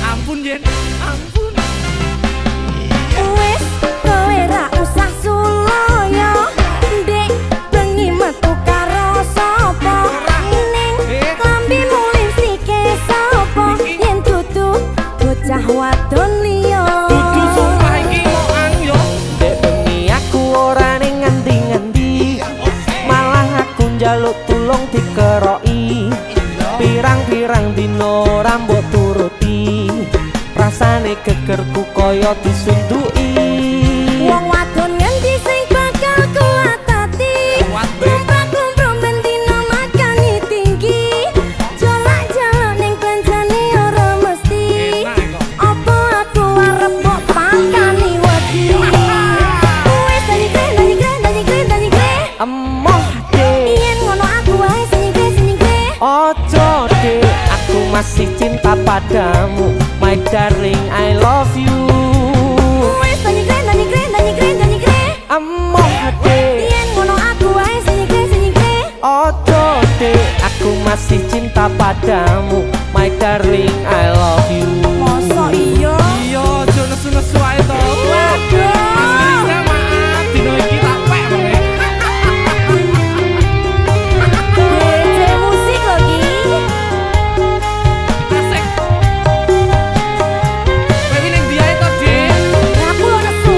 Ampun yen, ampun. Wis kowe ra usah suloyo ndek bengi metu karo sapa ning klambimu lipstike sapa yen dudu bocah wadon liya. Dudu sumpah iki mokan yo. Dek bengi aku ora ning ngendi-ngendi malah aku njaluk tulung dikeroki pirang-pirang dino rambut turuti rasane gegerku kaya disunduki. Wong wadon ngendi sing bakal kuatati kumpul-kumpul bendina makani tinggi jolak-jolak ning bencane ora mesti apa aku arep kok pakani wedi. Wis nanyigre Emoh dek yen ngono aku wae senyigre ojo dek aku masih cinta padamu my darling I love you. wis nanyigre Emoh dek yen ngono aku wae senyigre ojo dek aku masih cinta padamu my darling I love you. mosok iya Iya, aja nesu-nesu ae to. waduh Mas maaf, dino iki tak pek wonge. DJ musik lagi Asik. Kowe ning ndi ae to, Dik? aku lo nesu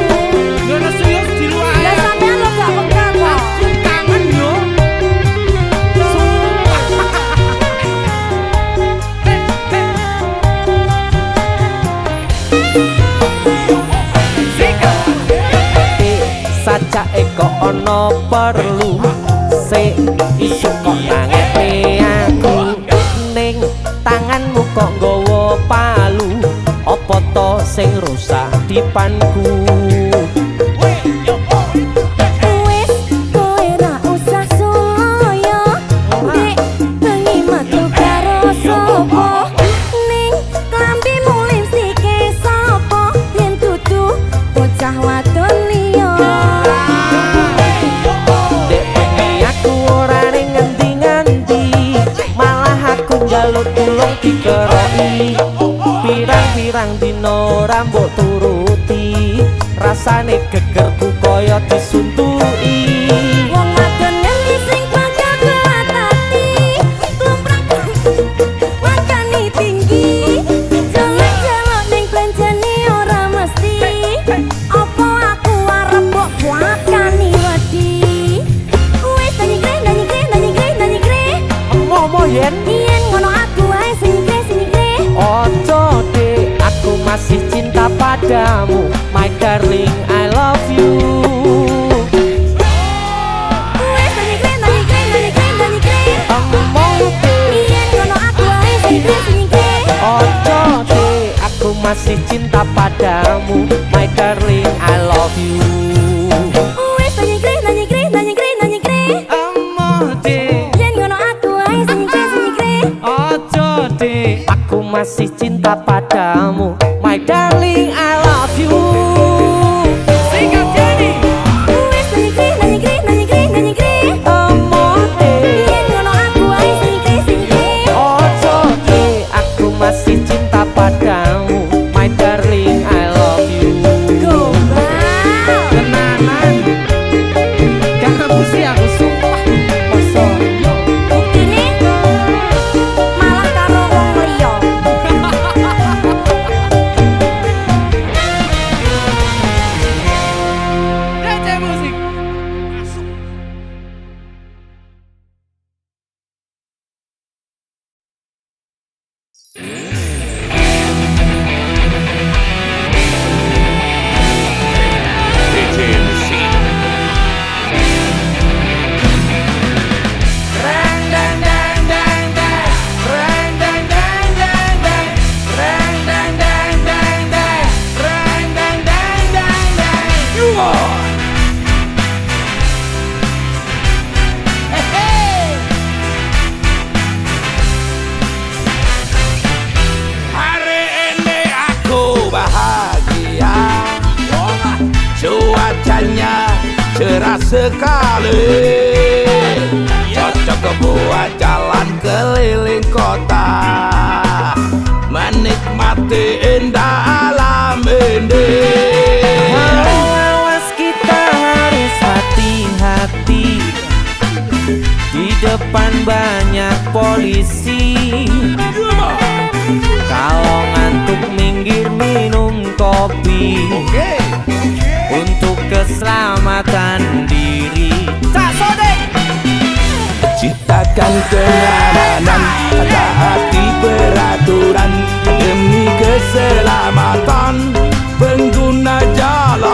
Yo nesu yo di luar. lah sampean lo gak peka kok Kangen yo. Sumpah. Sajake kok ana perlu sik isuk kok nangekne aku ning tanganmu kok nggawa palu apa to sing rusak dipanku. wis kowe ra usah suloyo dek bengi metu karo sapa ning klambimu lipstike sapa yen dudu bocah wadon liya. Dek bengi aku ora ning ngendi-ngendi malah aku njaluk tulung dikeroki pirang-pirang dino rambut turuti rasane gegerku kaya disuntuki. Wong wadon ngendi sing bakal kuatati kumprak makani tinggi jolak-jolak ning bencane ora mesti apa aku arep kok makani wedi. Wis nanyigre Emoh yen yen ngono aku wae senyigre ojo dek aku masih cinta padamu my darling I love you. wis nanyigre Emoh dek yen ngono aku wae senyigre ojo dek aku masih cinta padamu my darling I love you. wis nanyigre Emoh, Dik. yen ngono aku wae senyigre Ojo, Dik. Aku masih cinta padamu my darling I love you. Singkat jadi. wis nanyigre Emoh dek yen ngono aku wae senyigre ojo dek aku masih cinta padamu my darling I love you. gombal Tenanan. Gak ngapusi aku sumpah. mosok buktine malah karo wong liya. sekali. Cocok buat jalan keliling kota, menikmati indah alam ini. Awas kita harus hati-hati, di depan banyak polisi. Kalau ngantuk minggir minum kopi, untuk keselamatan diri. Ciptakan kenyamanan, taati peraturan demi keselamatan pengguna jalan.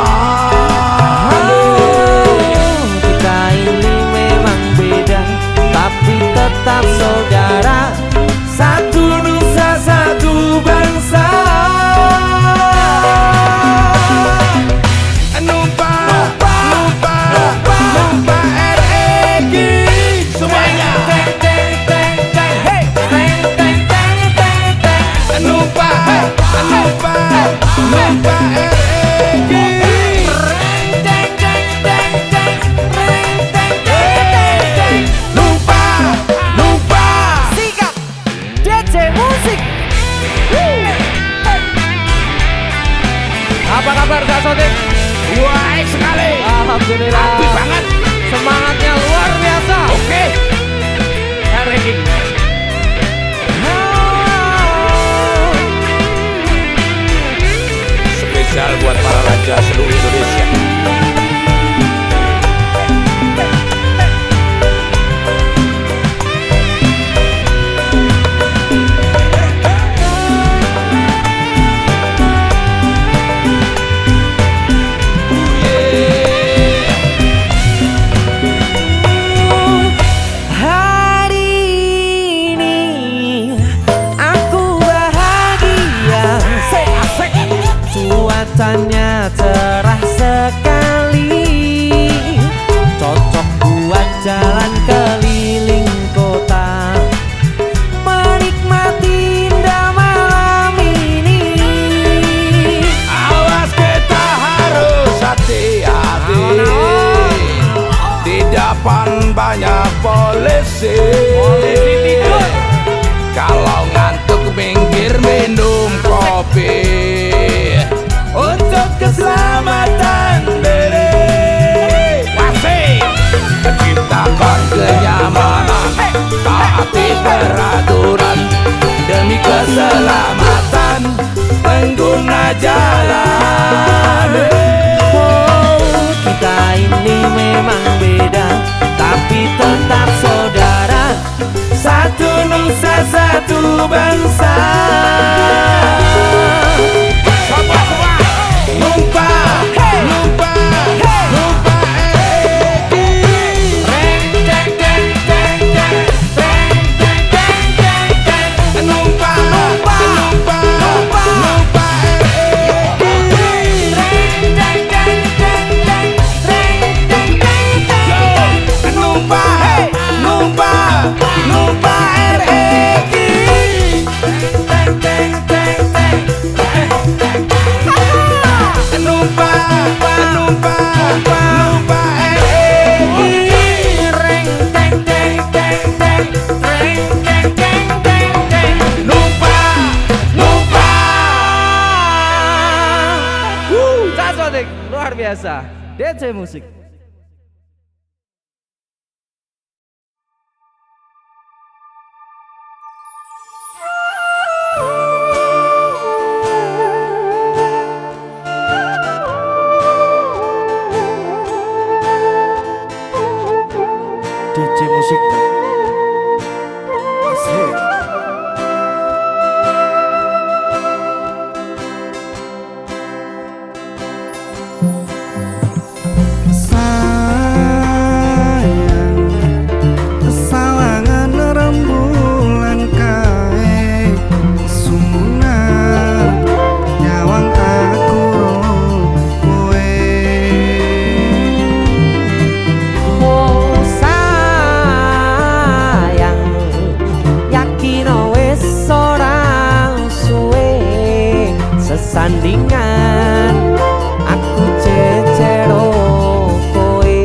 Kita ini memang beda, tapi tetap saudara. Satu nusa, satu bangsa. Apa kabar Kak Sodik? Baik sekali. Alhamdulillah. Api banget. Semangatnya luar biasa. Oke. Ranking. Spesial buat para raja seluruh Indonesia. Cuacanya cerah sekali, cocok buat jalan keliling kota, menikmati indah malam ini. Awas kita harus hati-hati, di depan banyak polisi. Kalau ngantuk minggir minum kopi, untuk keselamatan diri. Wasik, ciptakan kenyamanan, taati peraturan demi keselamatan pengguna jalan. Kita ini memang beda, tapi tetap saudara. Satu nusa, satu bangsa. Luar biasa. DC Musik. DJ Musik. Asik. Sawangan rembulan kae sumunan nyawang aku kowe. Oh sayang, yakin wis ora suwe sesandingan aku cecero kowe.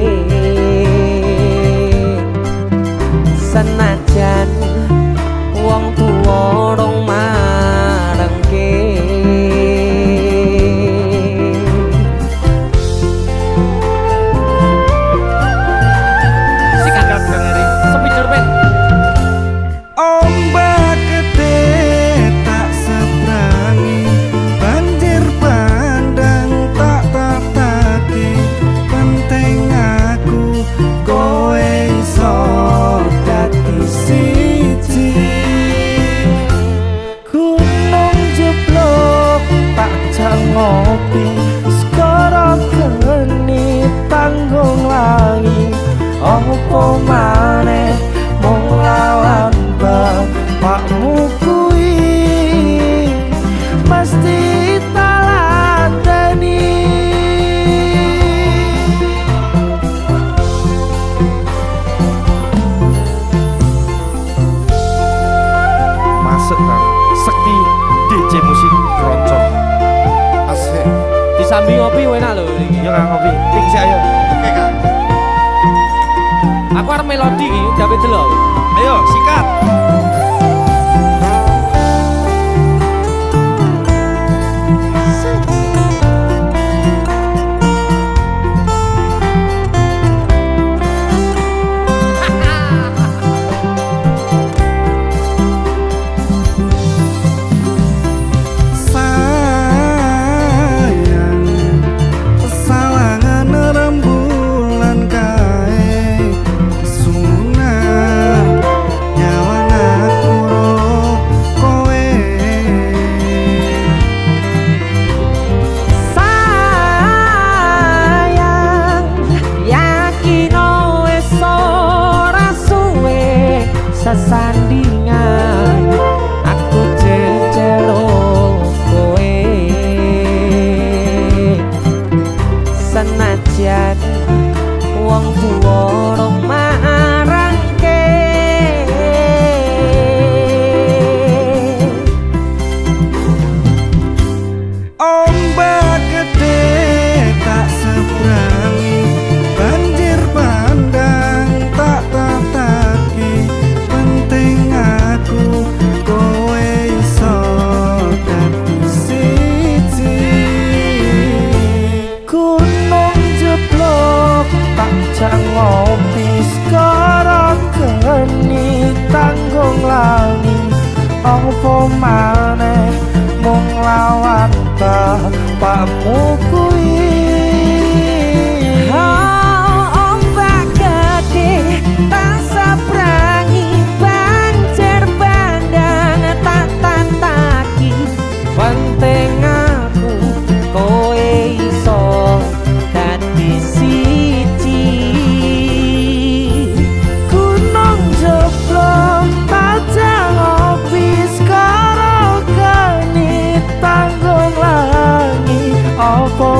kanca. Asik. Disambi ngopi enak lho iki. Ya Kang ngopi. Ping sik ayo. Oke Kang. Aku arep melodi iki, jape delok. Ayo sikat. Sayang sawangan rembulan kae sunah nyawang aku ro kowe Sayang yakin wis ora suwe sesandingan aku jejero kowe senajan wong tuwa rong marangke ombak gede tak seberangi banjir bandang tak tataki penting aku kowe iso dadi siji gunung jeblok tak jangopi sekarang geni tanggung lali apa maneh mung lawan bapakmu kuwi ombak gede tak sabrangi banjir bandang tak tataki penting aku kowe iso dadi siji gunung jeblok tajang ngopi sekarang geni tanggung langi apa